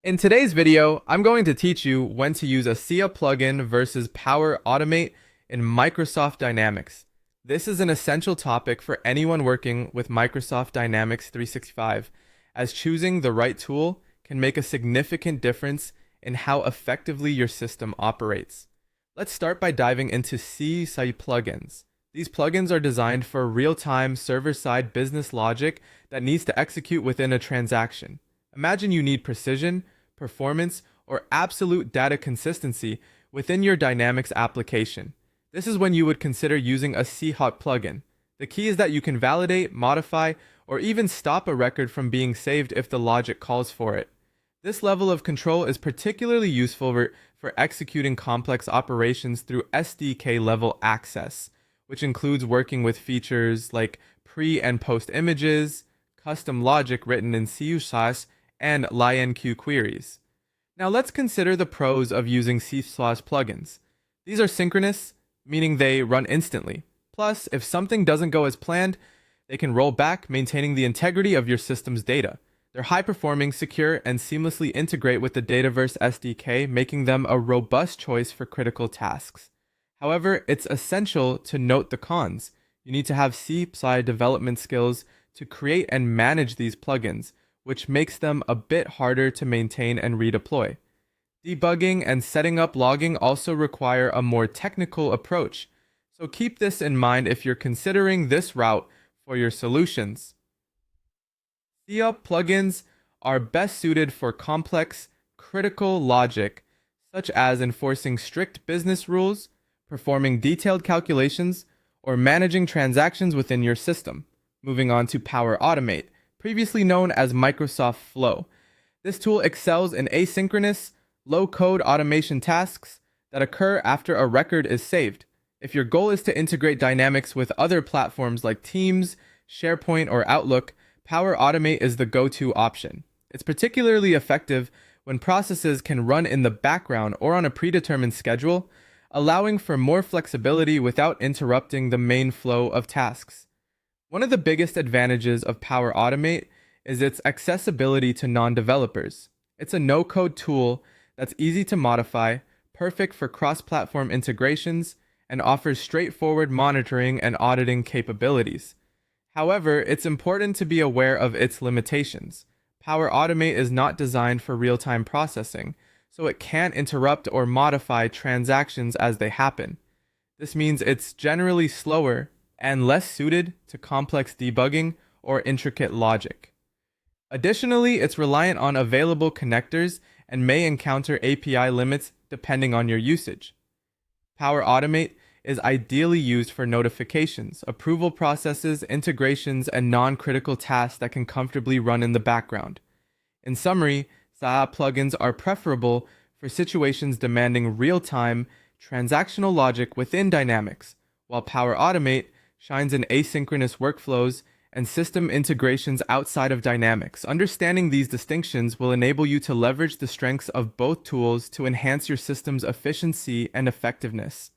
In today's video, I'm going to teach you when to use a SIA plugin versus Power Automate in Microsoft Dynamics. This is an essential topic for anyone working with Microsoft Dynamics 365, as choosing the right tool can make a significant difference in how effectively your system operates. Let's start by diving into SIA plugins. These plugins are designed for real-time server-side business logic that needs to execute within a transaction. Imagine you need precision, performance, or absolute data consistency within your Dynamics application. This is when you would consider using a SIA plugin. The key is that you can validate, modify, or even stop a record from being saved if the logic calls for it. This level of control is particularly useful for executing complex operations through SDK level access, which includes working with features like pre and post images, custom logic written in simplifies, and LionQ queries. Now let's consider the pros of using simplifies plugins. These are synchronous, meaning they run instantly. Plus, if something doesn't go as planned, they can roll back, maintaining the integrity of your system's data. They're high-performing, secure, and seamlessly integrate with the Dataverse SDK, making them a robust choice for critical tasks. However, it's essential to note the cons. You need to have simplifies development skills to create and manage these plugins, which makes them a bit harder to maintain and redeploy. Debugging and setting up logging also require a more technical approach, so keep this in mind if you're considering this route for your solutions. SIA plugins are best suited for complex, critical logic, such as enforcing strict business rules, performing detailed calculations, or managing transactions within your system. Moving on to Power Automate, previously known as Microsoft Flow. This tool excels in asynchronous, low-code automation tasks that occur after a record is saved. If your goal is to integrate Dynamics with other platforms like Teams, SharePoint, or Outlook, Power Automate is the go-to option. It's particularly effective when processes can run in the background or on a predetermined schedule, allowing for more flexibility without interrupting the main flow of tasks. One of the biggest advantages of Power Automate is its accessibility to non-developers. It's a no-code tool that's easy to modify, perfect for cross-platform integrations, and offers straightforward monitoring and auditing capabilities. However, it's important to be aware of its limitations. Power Automate is not designed for real-time processing, so it can't interrupt or modify transactions as they happen. This means it's generally slower and less suited to complex debugging or intricate logic. Additionally, it's reliant on available connectors and may encounter API limits depending on your usage. Power Automate is ideally used for notifications, approval processes, integrations, and non-critical tasks that can comfortably run in the background. In summary, SIA plugins are preferable for situations demanding real-time, transactional logic within Dynamics, while Power Automate shines in asynchronous workflows and system integrations outside of Dynamics. Understanding these distinctions will enable you to leverage the strengths of both tools to enhance your system's efficiency and effectiveness.